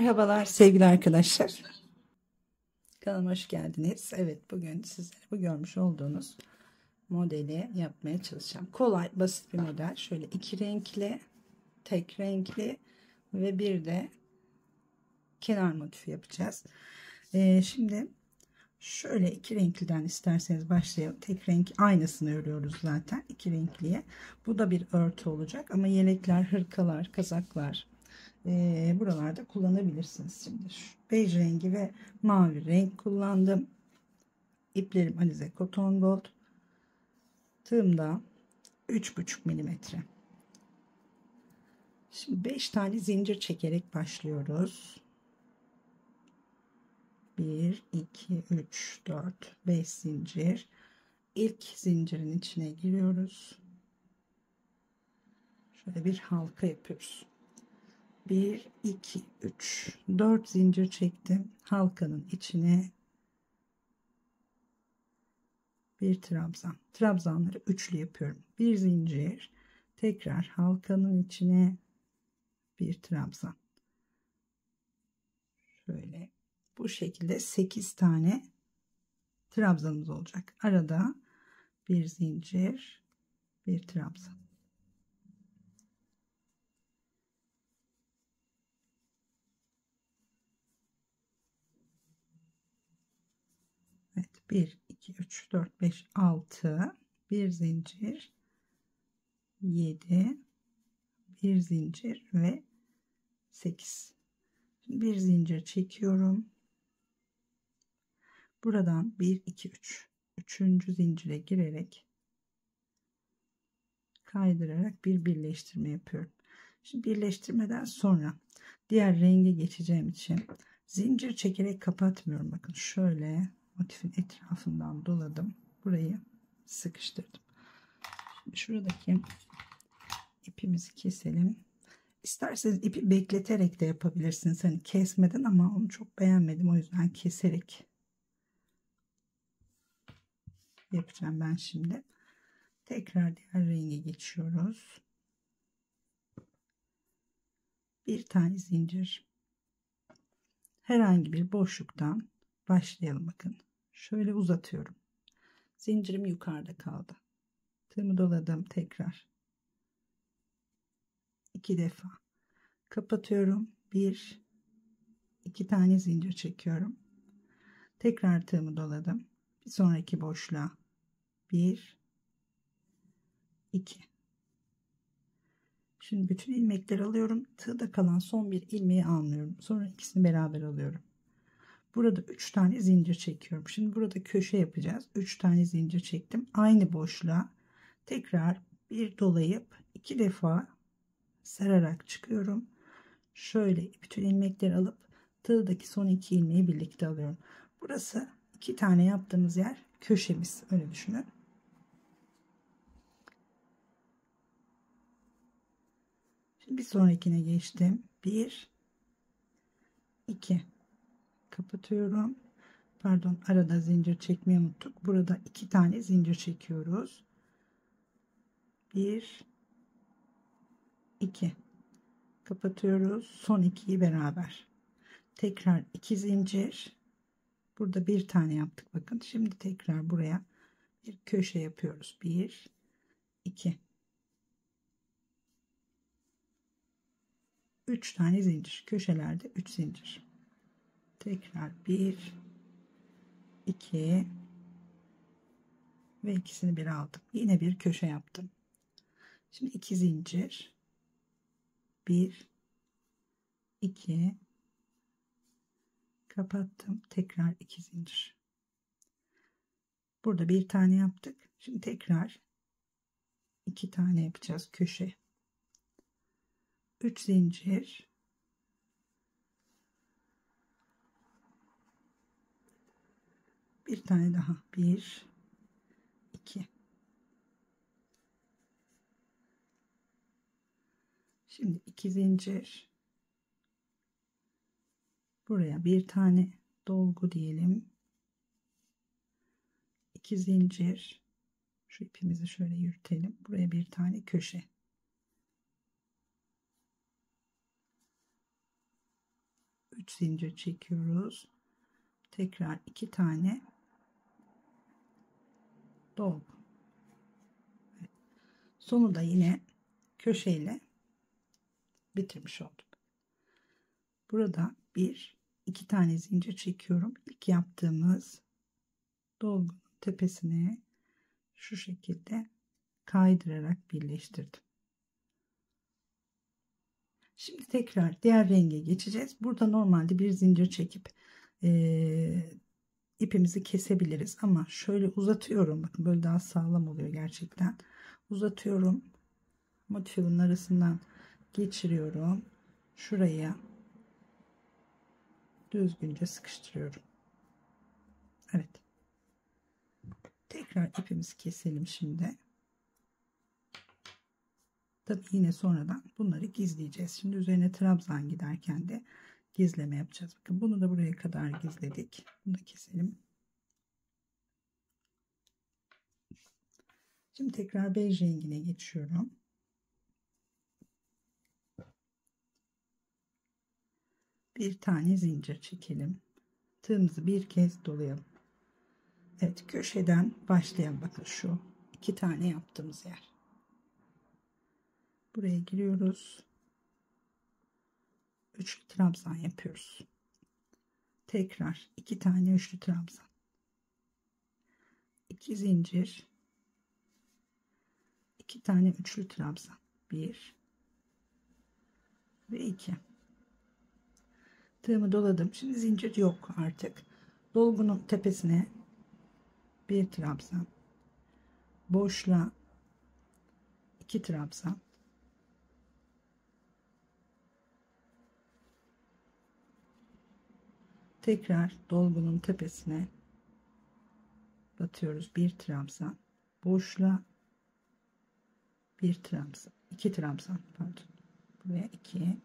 Merhabalar sevgili arkadaşlar. Kanalıma hoş geldiniz. Evet, bugün sizlere bu görmüş olduğunuz modeli yapmaya çalışacağım. Kolay, basit bir model. Şöyle iki renkli, tek renkli ve bir de kenar motifi yapacağız. Şimdi şöyle iki renkliden isterseniz başlayalım. Tek renk aynısını örüyoruz zaten iki renkliye. Bu da bir örtü olacak ama yelekler, hırkalar, kazaklar buralarda kullanabilirsiniz. Şimdi şu bej rengi ve mavi renk kullandım. İplerim Alize Cotton Gold. Tığımda 3,5 milimetre. Şimdi 5 tane zincir çekerek başlıyoruz. 1 2 3 4 5 zincir. İlk zincirin içine giriyoruz. Şöyle bir halka yapıyoruz. 1 2 3 4 zincir çektim. Halkanın içine bir trabzan. Trabzanları üçlü yapıyorum. Bir zincir, tekrar halkanın içine bir trabzan. Şöyle bu şekilde 8 tane trabzanımız olacak. Arada bir zincir, bir trabzan. Evet, 1 2 3 4 5 6, bir zincir, 7, bir zincir ve 8. Şimdi bir zincir çekiyorum. Buradan 1 2 3 üçüncü zincire girerek kaydırarak bir birleştirme yapıyorum. Şimdi birleştirmeden sonra diğer renge geçeceğim için zincir çekerek kapatmıyorum. Bakın şöyle motifin etrafından doladım. Burayı sıkıştırdım. Şimdi şuradaki ipimizi keselim. İsterseniz ipi bekleterek de yapabilirsiniz. Hani kesmeden, ama onu çok beğenmedim. O yüzden keserek yapacağım ben şimdi. Tekrar diğer renge geçiyoruz. Bir tane zincir. Herhangi bir boşluktan başlayalım. Bakın şöyle uzatıyorum. Zincirim yukarıda kaldı. Tığımı doladım. Tekrar 2 defa kapatıyorum. 1 2 tane zincir çekiyorum. Tekrar tığımı doladım. Bir sonraki boşluğa 1 2. Şimdi bütün ilmekleri alıyorum. Tığda kalan son bir ilmeği almıyorum. Sonra ikisini beraber alıyorum. Burada 3 tane zincir çekiyorum. Şimdi burada köşe yapacağız. 3 tane zincir çektim. Aynı boşluğa tekrar bir dolayıp 2 defa sararak çıkıyorum. Şöyle bütün ilmekleri alıp tığdaki son 2 ilmeği birlikte alıyorum. Burası 2 tane yaptığımız yer köşemiz. Öyle düşünün. Şimdi bir sonrakine geçtim. 1 2 kapatıyorum. Pardon, arada zincir çekmeyi unuttuk. Burada 2 tane zincir çekiyoruz. 1 2 kapatıyoruz. Son 2'yi beraber. Tekrar 2 zincir. Burada bir tane yaptık. Bakın şimdi tekrar buraya bir köşe yapıyoruz. 1 2 3 tane zincir. Köşelerde 3 zincir. Tekrar 1 2 ve ikisini bir aldım. Yine bir köşe yaptım. Şimdi 2 zincir. 1 2 kapattım. Tekrar 2 zincir. Burada bir tane yaptık. Şimdi tekrar 2 tane yapacağız köşe. 3 zincir. Bir tane daha. 1 2. Şimdi 2 zincir. Buraya bir tane dolgu diyelim. 2 zincir. Şu ipimizi şöyle yürütelim. Buraya bir tane köşe. 3 zincir çekiyoruz. Tekrar 2 tane dolgu. Evet. Sonu da yine köşeyle bitirmiş olduk. Burada 2 tane zincir çekiyorum. İlk yaptığımız dolgunun tepesine şu şekilde kaydırarak birleştirdim. Şimdi tekrar diğer renge geçeceğiz. Burada normalde bir zincir çekip ipimizi kesebiliriz ama şöyle uzatıyorum. Bakın böyle daha sağlam oluyor gerçekten. Uzatıyorum. Motifimin arasından geçiriyorum. Şuraya düzgünce sıkıştırıyorum. Evet. Tekrar ipimizi keselim şimdi. Tabii yine sonradan bunları gizleyeceğiz. Şimdi üzerine trabzan giderken de gizleme yapacağız. Bakın bunu da buraya kadar gizledik. Bunu da keselim. Şimdi tekrar bej rengine geçiyorum. Bir tane zincir çekelim. Tığımızı bir kez dolayalım. Evet, köşeden başlayalım. Bakın şu 2 tane yaptığımız yer. Buraya giriyoruz. Üçlü trabzan yapıyoruz. Tekrar 2 tane üçlü trabzan. 2 zincir. 2 tane üçlü trabzan. 1 ve 2. Tığımı doladım. Şimdi zincir yok artık. Dolgunun tepesine bir trabzan. Boşluğa 2 trabzan. Tekrar dolgunun tepesine batıyoruz. Bir trabzan. Boşluğa bir trabzan. 2 trabzan. Pardon. Buraya 2.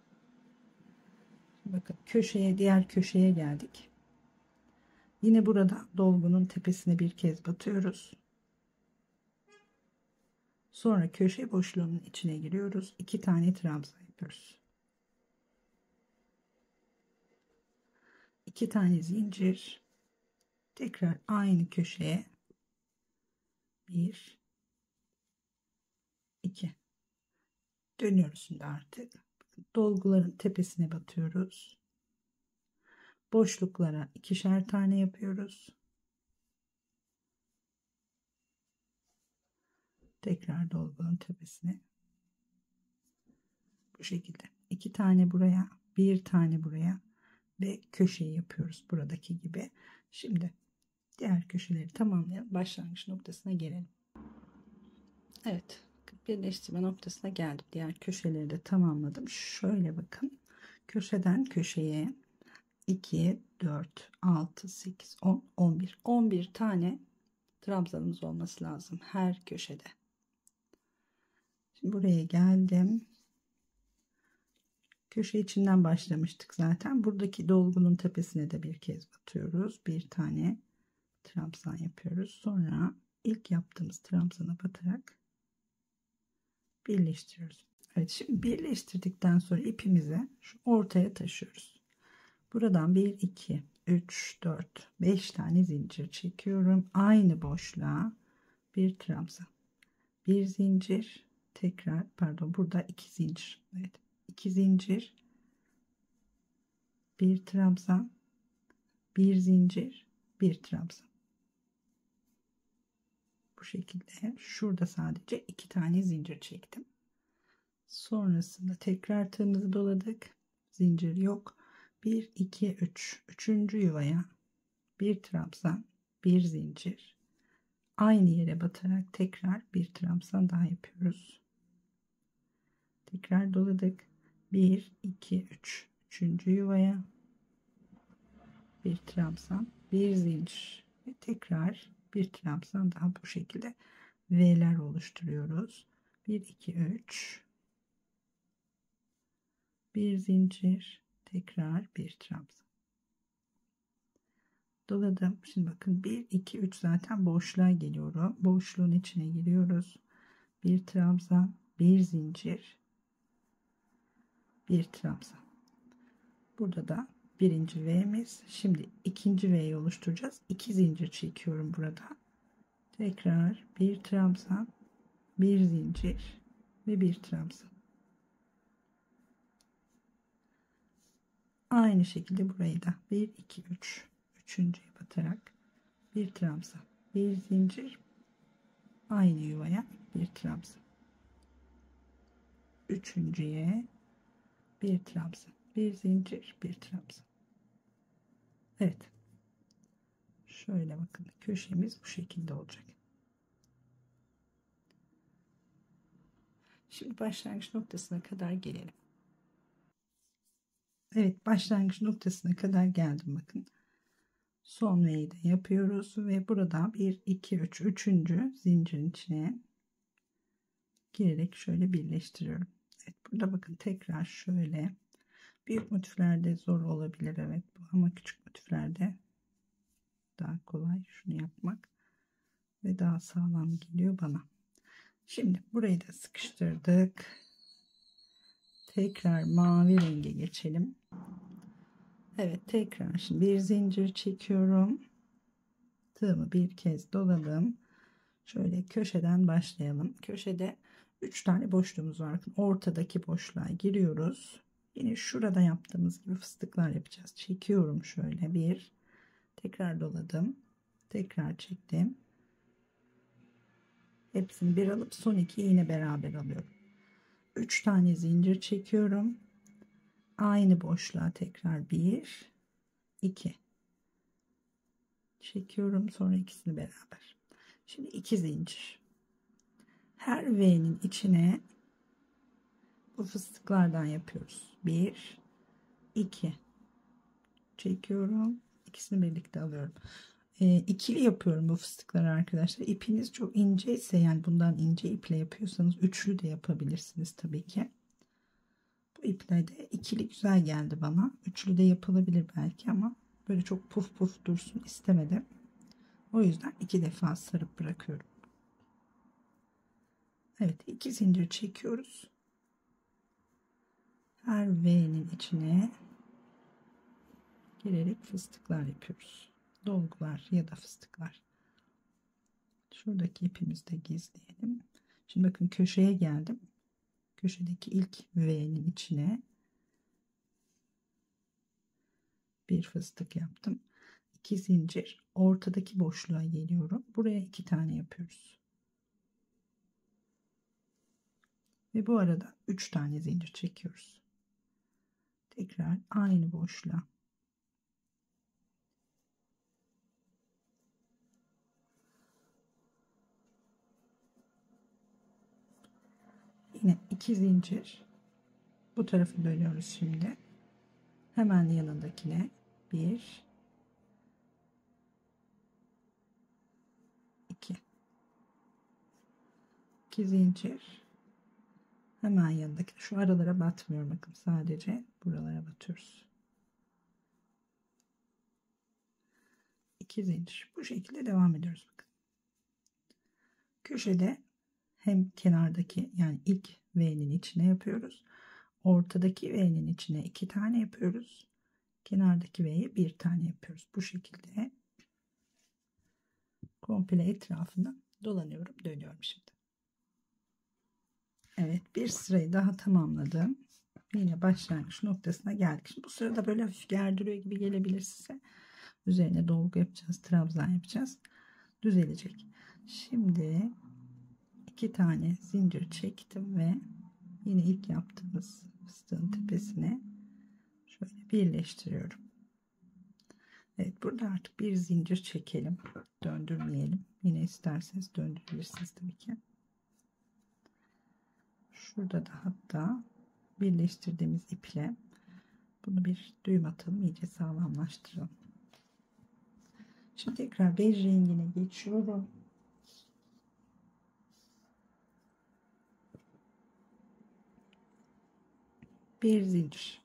Bakın köşeye, diğer köşeye geldik. Yine burada dolgunun tepesine bir kez batıyoruz. Sonra köşe boşluğunun içine giriyoruz. 2 tane trabzan yapıyoruz. 2 tane zincir. Tekrar aynı köşeye 1 2 dönüyoruz şimdi artık. Dolguların tepesine batıyoruz. Boşluklara 2'şer tane yapıyoruz. Tekrar dolgunun tepesine bu şekilde 2 tane buraya, 1 tane buraya ve köşeyi yapıyoruz buradaki gibi. Şimdi diğer köşeleri tamamlayalım. Başlangıç noktasına gelelim. Evet, birleştirme noktasına geldim. Diğer köşeleri de tamamladım. Şöyle bakın. Köşeden köşeye 2, 4, 6, 8, 10, 11. 11 tane trabzanımız olması lazım her köşede. Şimdi buraya geldim. Köşe içinden başlamıştık zaten. Buradaki dolgunun tepesine de bir kez batıyoruz. Bir tane trabzan yapıyoruz. Sonra ilk yaptığımız trabzana batarak birleştiriyoruz. Evet, şimdi birleştirdikten sonra ipimizi şu ortaya taşıyoruz. Buradan 1, 2, 3, 4, 5 tane zincir çekiyorum. Aynı boşluğa bir trabzan. Bir zincir. Tekrar pardon, burada 2 zincir. Evet, 2 zincir. Bir trabzan. Bir zincir. Bir trabzan. Bu şekilde şurada sadece 2 tane zincir çektim. Sonrasında tekrar tığımızı doladık. Zincir yok. 1, 2, 3. Üçüncü yuvaya bir trabzan, bir zincir. Aynı yere batarak tekrar bir trabzan daha yapıyoruz. Tekrar doladık. 1, 2, 3. Üçüncü yuvaya bir trabzan, bir zincir ve tekrar bir trabzan daha, bu şekilde V'ler oluşturuyoruz. 1, 2, 3. Bir zincir, tekrar bir trabzan. Doladım. Şimdi bakın 1, 2, 3 zaten boşluğa geliyorum. Boşluğun içine giriyoruz. Bir trabzan, bir zincir, bir trabzan. Burada da birinci V'miz. Şimdi ikinci V'yi oluşturacağız. 2 zincir çekiyorum burada. Tekrar bir trabzan, bir zincir ve bir trabzan. Aynı şekilde burayı da 1 2 3 üçüncüye batarak bir trabzan, bir zincir, aynı yuvaya bir trabzan. Üçüncüye bir trabzan, bir zincir, bir trabzan. Evet. Şöyle bakın, köşemiz bu şekilde olacak. Şimdi başlangıç noktasına kadar gelelim. Evet, başlangıç noktasına kadar geldim bakın. Son V'yi de yapıyoruz ve burada 1 2 3 üçüncü zincirin içine girerek şöyle birleştiriyorum. Evet, burada bakın tekrar şöyle, büyük motiflerde zor olabilir evet bu, ama küçük motiflerde daha kolay şunu yapmak ve daha sağlam geliyor bana. Şimdi burayı da sıkıştırdık. Tekrar mavi renge geçelim. Evet, tekrar şimdi bir zincir çekiyorum. Tığımı bir kez doladım. Şöyle köşeden başlayalım. Köşede 3 tane boşluğumuz var. Ortadaki boşluğa giriyoruz. Yine şurada yaptığımız gibi fıstıklar yapacağız. Çekiyorum şöyle bir. Tekrar doladım. Tekrar çektim. Hepsini bir alıp son iki yine beraber alıyorum. 3 tane zincir çekiyorum. Aynı boşluğa tekrar 1 2 çekiyorum, sonra ikisini beraber. Şimdi 2 zincir. Her V'nin içine bu fıstıklardan yapıyoruz. 1 2 çekiyorum. İkisini birlikte alıyorum. İkili yapıyorum bu fıstıkları arkadaşlar. İpiniz çok ince ise, yani bundan ince iple yapıyorsanız üçlü de yapabilirsiniz tabii ki. Bu iple de ikili güzel geldi bana. Üçlü de yapılabilir belki ama böyle çok puf puf dursun istemedim. O yüzden 2 defa sarıp bırakıyorum. Evet, 2 zincir çekiyoruz. Her V'nin içine girerek fıstıklar yapıyoruz. Dolgular ya da fıstıklar. Şuradaki ipimizi de gizleyelim. Şimdi bakın köşeye geldim. Köşedeki ilk V'nin içine bir fıstık yaptım. 2 zincir, ortadaki boşluğa geliyorum. Buraya 2 tane yapıyoruz. Ve bu arada 3 tane zincir çekiyoruz. Tekrar aynı boşluğa. Yine 2 zincir. Bu tarafı dönüyoruz şimdi. Hemen yanındakine 1 2 2 zincir. Hemen yanındaki, şu aralara batmıyorum bakın, sadece buralara batıyoruz. 2 zincir. Bu şekilde devam ediyoruz bakın. Köşede hem kenardaki, yani ilk V'nin içine yapıyoruz. Ortadaki V'nin içine 2 tane yapıyoruz. Kenardaki V'ye 1 tane yapıyoruz. Bu şekilde komple etrafında dolanıyorum, dönüyorum şimdi. Evet, bir sırayı daha tamamladım. Yine başlangıç noktasına geldik. Şimdi bu sırada böyle hafif gerdiriyor gibi gelebilir size. Üzerine dolgu yapacağız, trabzan yapacağız. Düzelecek. Şimdi 2 tane zincir çektim ve yine ilk yaptığımız fıstığın tepesine şöyle birleştiriyorum. Evet, burada artık bir zincir çekelim. Döndürmeyelim. Yine isterseniz döndürebilirsiniz tabii ki. Şurada da hatta birleştirdiğimiz iple bunu bir düğüm atalım, iyice sağlamlaştıralım. Şimdi tekrar bej rengine geçiyorum. Bir zincir.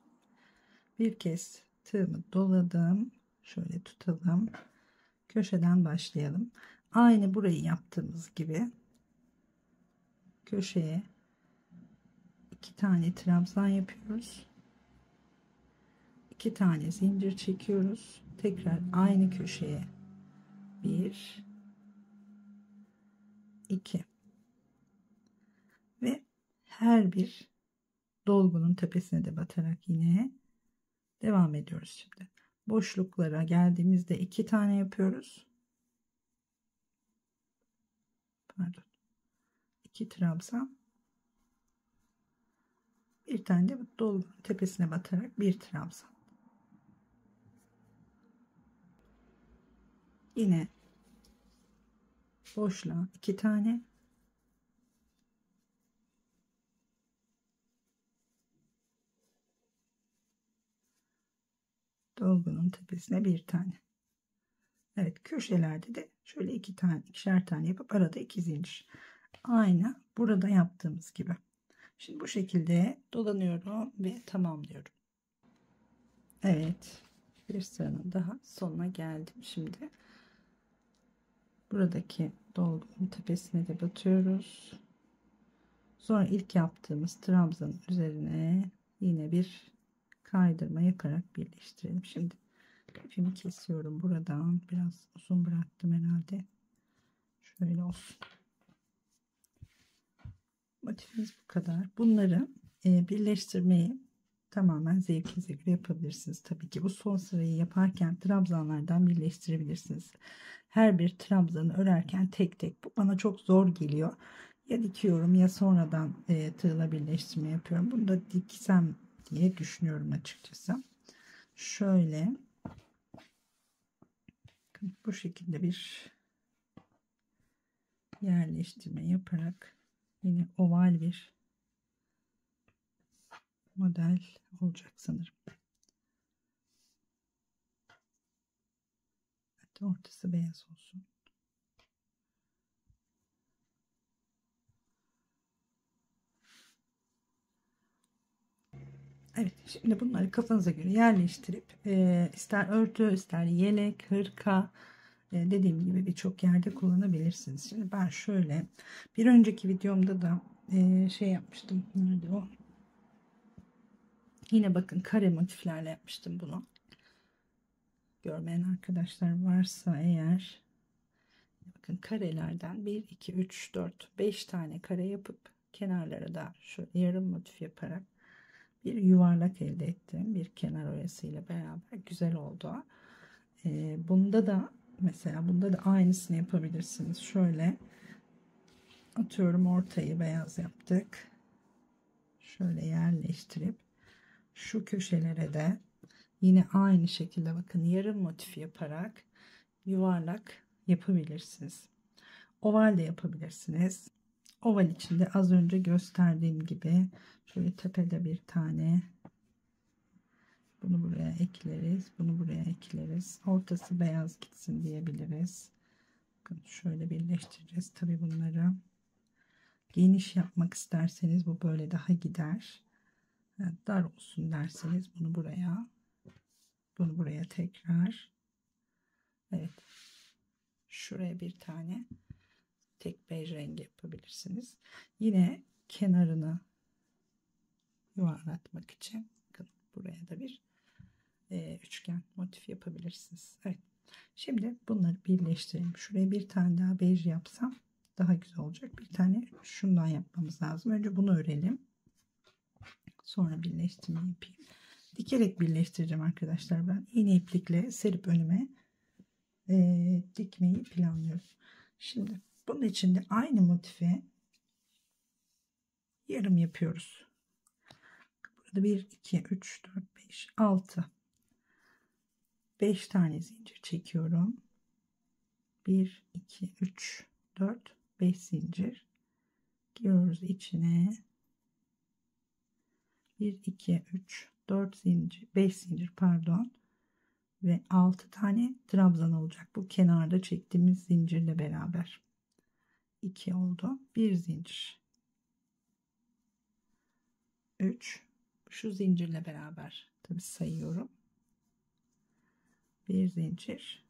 Bir kez tığımı doladım. Şöyle tutalım. Köşeden başlayalım. Aynı burayı yaptığımız gibi köşeye 2 tane trabzan yapıyoruz. 2 tane zincir çekiyoruz. Tekrar aynı köşeye 1 2 ve her bir dolgunun tepesine de batarak yine devam ediyoruz. Şimdi boşluklara geldiğimizde 2 tane yapıyoruz. Pardon. 2 trabzan, bir tane de dolgunun tepesine batarak bir trabzan. Yine boşluğa 2 tane, dolgunun tepesine bir tane. Evet, köşelerde de şöyle 2 tane, ikişer tane yapıp arada 2 zincir. Aynı burada yaptığımız gibi. Şimdi bu şekilde dolanıyorum ve tamamlıyorum. Evet, bir sıranın daha sonuna geldim. Şimdi buradaki dolgunun tepesine de batıyoruz. Sonra ilk yaptığımız trabzanın üzerine yine bir kaydırma yaparak birleştirelim. Şimdi ipimi kesiyorum buradan. Biraz uzun bıraktım herhalde. Şöyle olsun. Motifimiz bu kadar. Bunları birleştirmeyi tamamen zevkinize göre yapabilirsiniz. Tabii ki bu son sırayı yaparken trabzanlardan birleştirebilirsiniz. Her bir trabzanı örerken tek tek, bu bana çok zor geliyor. Ya dikiyorum ya sonradan tığla birleştirme yapıyorum. Bunu da diksem diye düşünüyorum açıkçası. Şöyle bu şekilde bir yerleştirme yaparak yine oval bir model olacak sanırım. Evet, ortası beyaz olsun. Evet, şimdi bunları kafanıza göre yerleştirip ister örtü, ister yelek, hırka, dediğim gibi birçok yerde kullanabilirsiniz. Şimdi ben şöyle bir önceki videomda da şey yapmıştım. Nerede o? Yine bakın kare motiflerle yapmıştım bunu. Görmeyen arkadaşlar varsa eğer, bakın karelerden 1 2 3 4 5 tane kare yapıp kenarlara da şöyle yarım motif yaparak bir yuvarlak elde ettim. Bir kenar oyasıyla beraber güzel oldu. Bunda da mesela bunda da aynısını yapabilirsiniz. Şöyle atıyorum, ortayı beyaz yaptık. Şöyle yerleştirip şu köşelere de yine aynı şekilde bakın yarım motif yaparak yuvarlak yapabilirsiniz. Oval de yapabilirsiniz. Oval içinde az önce gösterdiğim gibi şöyle tepede bir tane, bunu buraya ekleriz, bunu buraya ekleriz. Ortası beyaz gitsin diyebiliriz. Bakın şöyle birleştireceğiz. Tabi bunları geniş yapmak isterseniz bu böyle daha gider. Dar olsun derseniz bunu buraya, bunu buraya tekrar. Evet. Şuraya bir tane tek bej rengi yapabilirsiniz. Yine kenarını yuvarlatmak için bakın buraya da bir üçgen motif yapabilirsiniz. Evet. Şimdi bunları birleştirelim. Şuraya bir tane daha bej yapsam daha güzel olacak. Bir tane şundan yapmamız lazım. Önce bunu örelim. Sonra birleştirme yapayım. Dikerek birleştireceğim arkadaşlar. Ben iğne iplikle serip önüme dikmeyi planlıyorum. Şimdi bunun için de aynı motifi yarım yapıyoruz. Burada 1 2 3 4 5 6 5 tane zincir çekiyorum. 1 2 3 4 5 zincir giriyoruz içine. 1 2 3 4 zincir, 5 zincir pardon, ve 6 tane trabzan olacak bu kenarda çektiğimiz zincirle beraber. 2 oldu. 1 zincir, 3, şu zincirle beraber tabi sayıyorum. 1 zincir,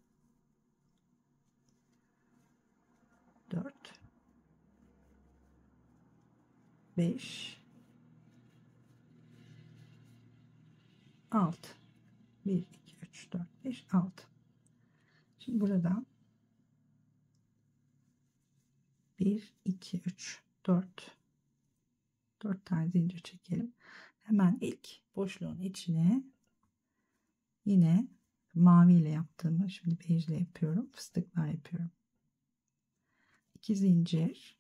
4 5 6 1 2 3 4 5 6. Şimdi buradan 1 2 3 4 tane zincir çekelim. Hemen ilk boşluğun içine yine mavi ile yaptığımı şimdi bej ile yapıyorum. Fıstıklar yapıyorum. 2 zincir,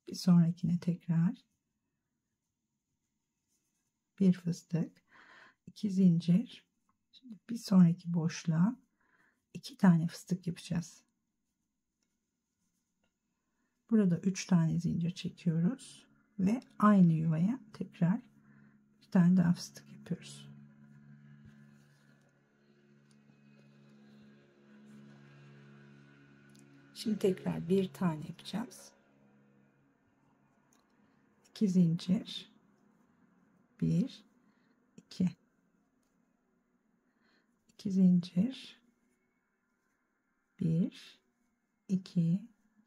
bir sonrakine tekrar bir fıstık, 2 zincir. Şimdi bir sonraki boşluğa 2 tane fıstık yapacağız. Burada 3 tane zincir çekiyoruz ve aynı yuvaya tekrar bir tane daha fıstık yapıyoruz. Şimdi tekrar bir tane yapacağız. 2 zincir, 1 2 2 zincir, 1 2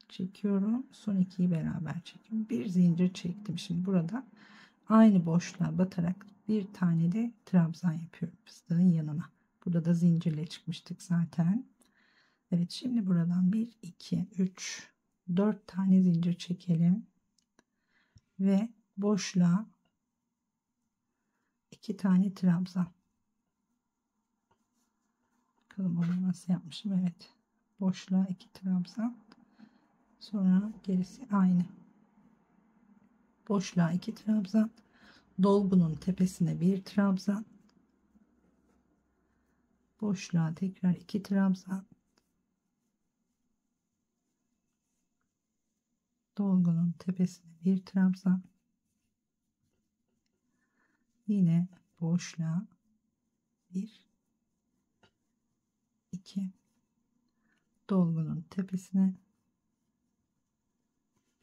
çekiyorum, son ikiyi beraber çekiyorum, bir zincir çektim. Şimdi burada aynı boşluğa batarak bir tane de trabzan yapıyorum fıstığın yanına. Burada da zincirle çıkmıştık zaten. Evet, şimdi buradan 1 2 3 4 tane zincir çekelim ve boşluğa 2 tane trabzan. Bakalım onu nasıl yapmışım. Evet, boşluğa 2 trabzan, sonra gerisi aynı. Boşluğa 2 trabzan, dolgunun tepesine bir trabzan, boşluğa tekrar 2 trabzan, dolgunun tepesine bir trabzan, yine boşluğa 1 2, dolgunun tepesine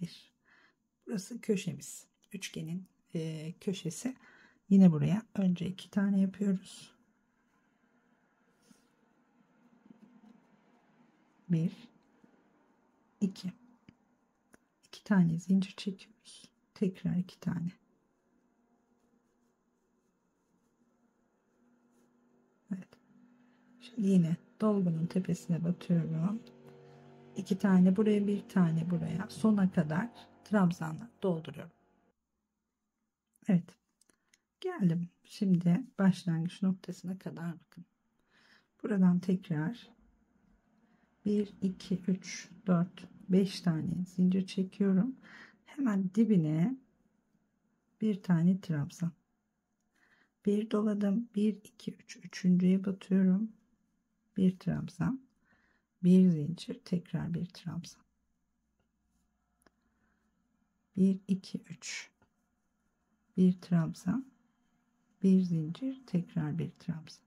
1. Burası köşemiz, üçgenin köşesi. Yine buraya önce 2 tane yapıyoruz. 1 2 2 tane zincir çekiyoruz, tekrar 2 tane. Evet, şimdi yine dolgunun tepesine batıyorum. 2 tane buraya, bir tane buraya, sona kadar trabzanla dolduruyorum. Evet, geldim şimdi başlangıç noktasına kadar. Bakın, buradan tekrar 1 2 3 4 5 tane zincir çekiyorum. Hemen dibine bir tane trabzan, bir doladım, 1 2 3 üçüncüye batıyorum, bir trabzan, bir zincir, tekrar bir trabzan, 1 2 3 bir trabzan, bir zincir, tekrar bir trabzan.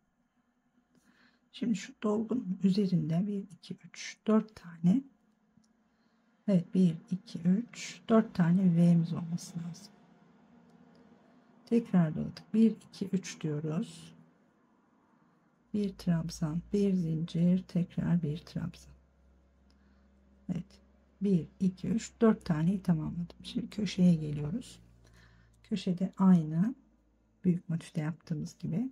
Şimdi şu dolgunun üzerinde 1 2 3 4 tane, evet, 1 2 3 4 tane V'miz olması lazım. Tekrar doladık, 1 2 3 diyoruz, bir trabzan, bir zincir, tekrar bir trabzan. Evet, 1 2 3 4 taneyi tamamladım. Şimdi köşeye geliyoruz. Köşede aynı büyük motifte yaptığımız gibi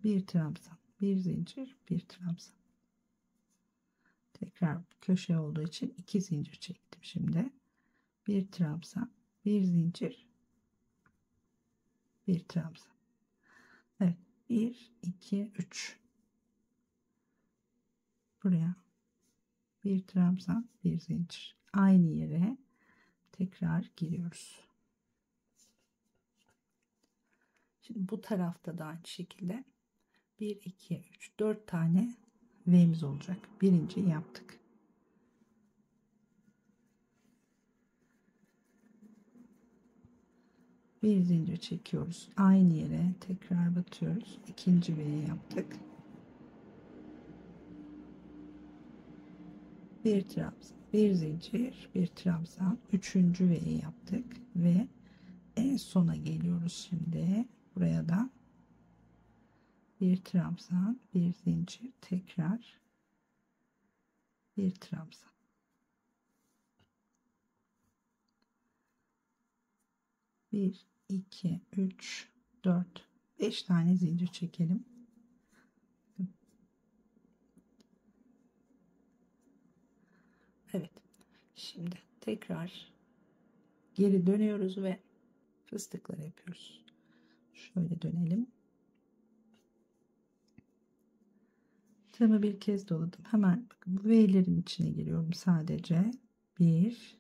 bir trabzan, bir zincir, bir trabzan. Tekrar köşe olduğu için 2 zincir çektim. Şimdi bir trabzan, bir zincir, bir trabzan. Evet, 1 2 3 buraya bir trabzan, bir zincir, aynı yere tekrar giriyoruz. Şimdi bu tarafta da aynı şekilde 1 2 3 4 tane V'miz olacak. Birinciyi yaptık. Bir zincir çekiyoruz, aynı yere tekrar batıyoruz. İkinci V'yi yaptık. Bir trabzan, bir zincir, bir trabzan, üçüncü V'yi yaptık ve en sona geliyoruz. Şimdi buraya da bir trabzan, bir zincir, tekrar bir trabzan, 1 2 3 4 5 tane zincir çekelim. Evet. Şimdi tekrar geri dönüyoruz ve fıstıkları yapıyoruz. Şöyle dönelim. Tığımı bir kez doladım. Hemen bakın bu V'lerin içine giriyorum sadece. 1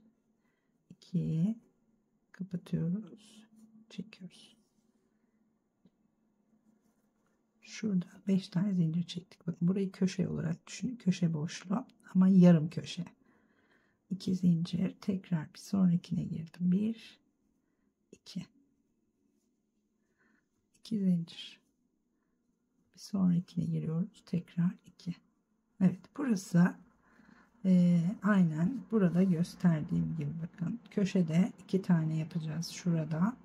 2 kapatıyoruz. Çekiyoruz. Şurada 5 tane zincir çektik. Bakın burayı köşe olarak düşünün. Köşe boşluğu ama yarım köşe. 2 zincir. Tekrar bir sonrakine girdim. 1 2 2 zincir. Bir sonrakine giriyoruz. Tekrar 2. Evet, burası aynen burada gösterdiğim gibi bakın. Köşede 2 tane yapacağız şurada.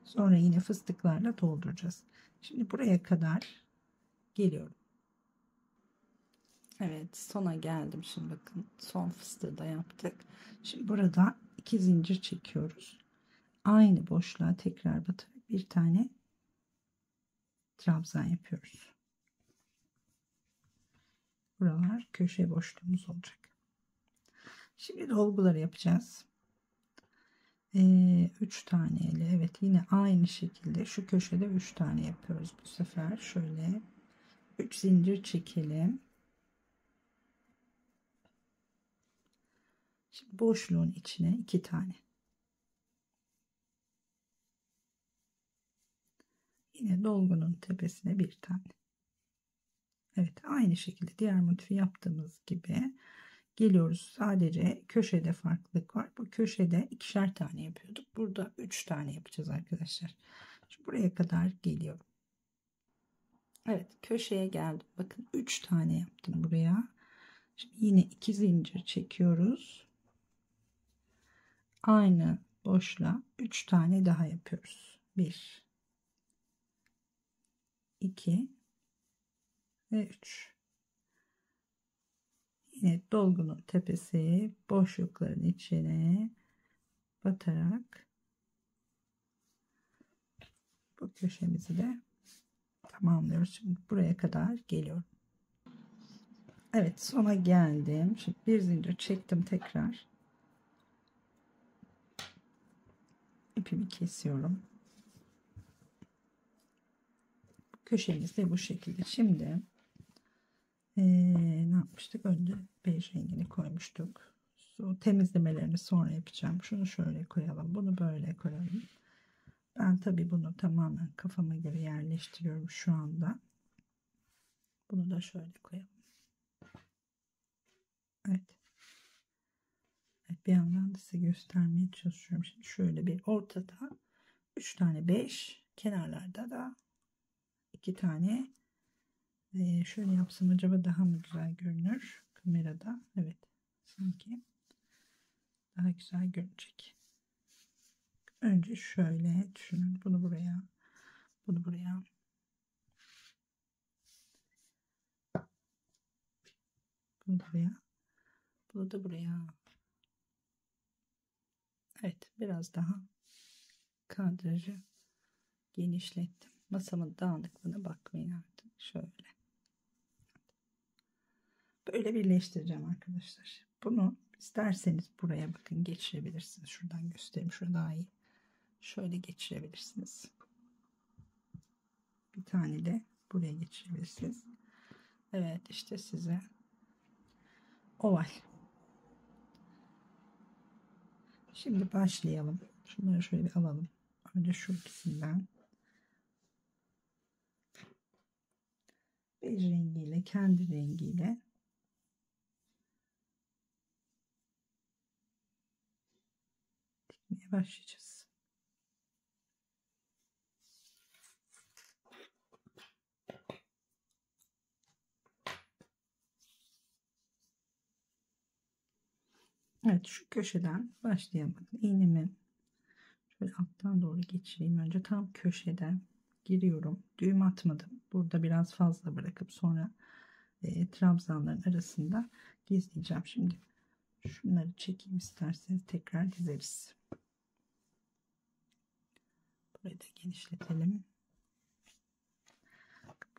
Sonra yine fıstıklarla dolduracağız. Şimdi buraya kadar geliyorum. Evet, sona geldim. Şimdi bakın son fıstığı da yaptık. Şimdi burada 2 zincir çekiyoruz. Aynı boşluğa tekrar batıp bir tane trabzan yapıyoruz. Buralar köşe boşluğumuz olacak. Şimdi dolguları yapacağız. 3 taneyle, evet, yine aynı şekilde şu köşede 3 tane yapıyoruz. Bu sefer şöyle 3 zincir çekelim. Şimdi boşluğun içine 2 tane. Yine dolgunun tepesine bir tane. Evet, aynı şekilde diğer motifi yaptığımız gibi geliyoruz. Sadece köşede farklılık var. Bu köşede 2'şer tane yapıyorduk. Burada 3 tane yapacağız arkadaşlar. Şimdi buraya kadar geliyorum. Evet, köşeye geldim. Bakın 3 tane yaptım buraya. Şimdi yine 2 zincir çekiyoruz. Aynı boşluğa 3 tane daha yapıyoruz. 1 2 ve 3. Yine dolgunun tepesi boşlukların içine batarak bu köşemizi de tamamlıyoruz. Şimdi buraya kadar geliyorum. Evet, sona geldim. Şimdi bir zincir çektim tekrar. İpimi kesiyorum. Köşemiz de bu şekilde. Şimdi ne yapmıştık? Önce bej rengini koymuştuk. Su temizlemelerini sonra yapacağım. Şunu şöyle koyalım. Bunu böyle koyalım. Ben tabii bunu tamamen kafama göre yerleştiriyorum şu anda. Bunu da şöyle koyalım. Evet. Evet, bir yandan da size göstermeye çalışıyorum. Şimdi şöyle bir ortada 3 tane 5, kenarlarda da 2 tane. Şöyle yapsam acaba daha mı güzel görünür kamerada? Evet, sanki daha güzel görünecek. Önce şöyle düşünün. Bunu buraya, bunu buraya. Bunu buraya. Bunu da buraya. Evet, biraz daha kadrajı genişlettim. Masamın dağınıklığına bakmayın artık. Şöyle. Böyle birleştireceğim arkadaşlar. Bunu isterseniz buraya bakın geçirebilirsiniz. Şuradan göstereyim. Şurada daha iyi. Şöyle geçirebilirsiniz. Bir tane de buraya geçirebilirsiniz. Evet, işte size oval. Şimdi başlayalım. Şunları şöyle bir alalım. Önce şu ikisinden. Bej rengiyle, kendi rengiyle dikmeye başlayacağız. Evet, şu köşeden başlayalım. İğnemi şöyle alttan doğru geçireyim. Önce tam köşeden giriyorum. Düğüm atmadım. Burada biraz fazla bırakıp sonra trabzanların arasında gizleyeceğim. Şimdi şunları çekeyim, isterseniz tekrar dizeriz. Burayı da genişletelim.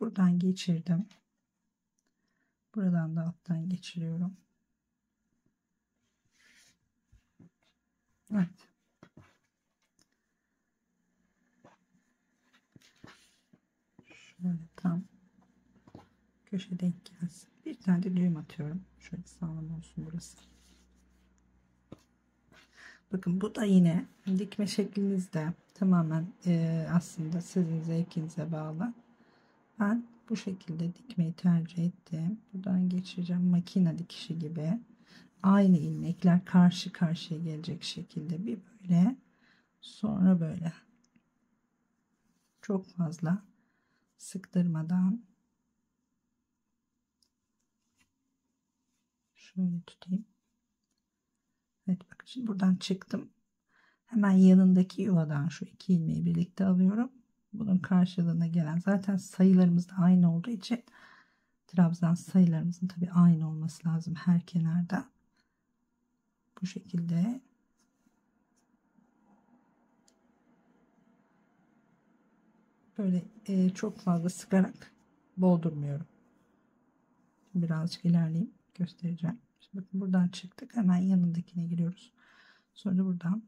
Buradan geçirdim. Buradan da alttan geçiriyorum. Evet. Şöyle tam köşe denk gelsin. Bir tane de düğüm atıyorum. Şöyle sağlam olsun burası. Bakın bu da yine dikme şeklinizde tamamen aslında sizin zevkinize bağlı. Ben bu şekilde dikmeyi tercih ettim. Buradan geçeceğim makine dikişi gibi. Aynı ilmekler karşı karşıya gelecek şekilde bir böyle sonra böyle. Çok fazla sıktırmadan şöyle tutayım. Evet bakın şimdi buradan çıktım. Hemen yanındaki yuvadan şu iki ilmeği birlikte alıyorum. Bunun karşılığına gelen zaten sayılarımız da aynı olduğu için trabzan sayılarımızın tabi aynı olması lazım her kenarda. Bu şekilde böyle çok fazla sıkarak boğdurmuyorum. Birazcık ilerleyeyim göstereceğim. Şimdi bakın buradan çıktık hemen yanındakine giriyoruz. Sonra buradan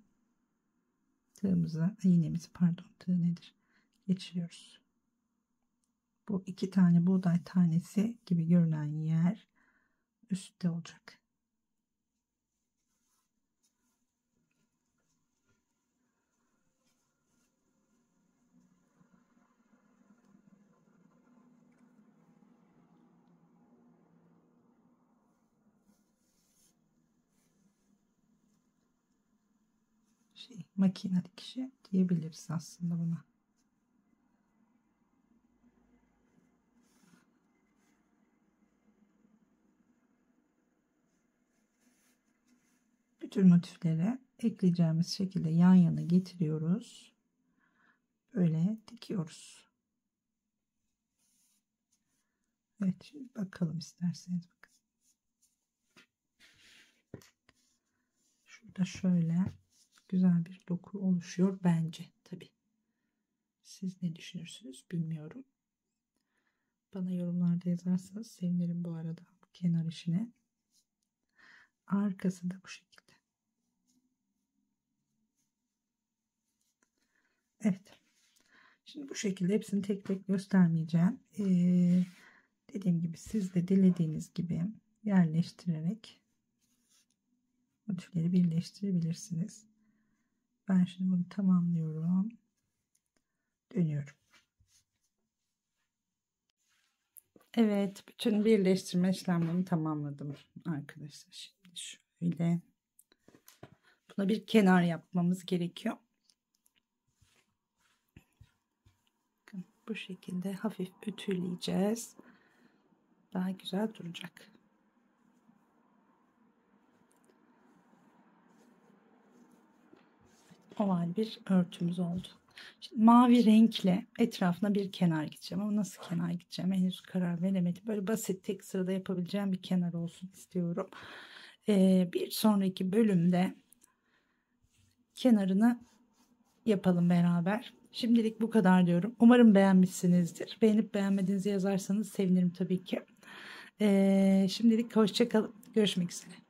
tığımızı iğnemizi pardon tığ nedir geçiriyoruz. Bu iki tane buğday tanesi gibi görünen yer üstte olacak. Makine dikişi diyebiliriz aslında buna. Bütün motifleri ekleyeceğimiz şekilde yan yana getiriyoruz. Böyle dikiyoruz. Evet şimdi bakalım isterseniz bakın. Şurada şöyle güzel bir doku oluşuyor bence tabi. Siz ne düşünürsünüz bilmiyorum. Bana yorumlarda yazarsanız sevinirim bu arada bu kenar işine. Arkası da bu şekilde. Evet. Şimdi bu şekilde hepsini tek tek göstermeyeceğim. Dediğim gibi siz de dilediğiniz gibi yerleştirerek motifleri birleştirebilirsiniz. Ben şimdi bunu tamamlıyorum. Dönüyorum. Evet, bütün birleştirme işlemlerini tamamladım arkadaşlar. Şimdi şöyle buna bir kenar yapmamız gerekiyor. Bakın bu şekilde hafif ütüleyeceğiz. Daha güzel duracak. Oval bir örtümüz oldu. Şimdi mavi renkle etrafına bir kenar gideceğim ama nasıl kenar gideceğim henüz karar veremedim. Böyle basit tek sırada yapabileceğim bir kenar olsun istiyorum. Bir sonraki bölümde kenarını yapalım beraber. Şimdilik bu kadar diyorum. Umarım beğenmişsinizdir. Beğenip beğenmediğinizi yazarsanız sevinirim tabii ki. Şimdilik hoşça kalın. Görüşmek üzere.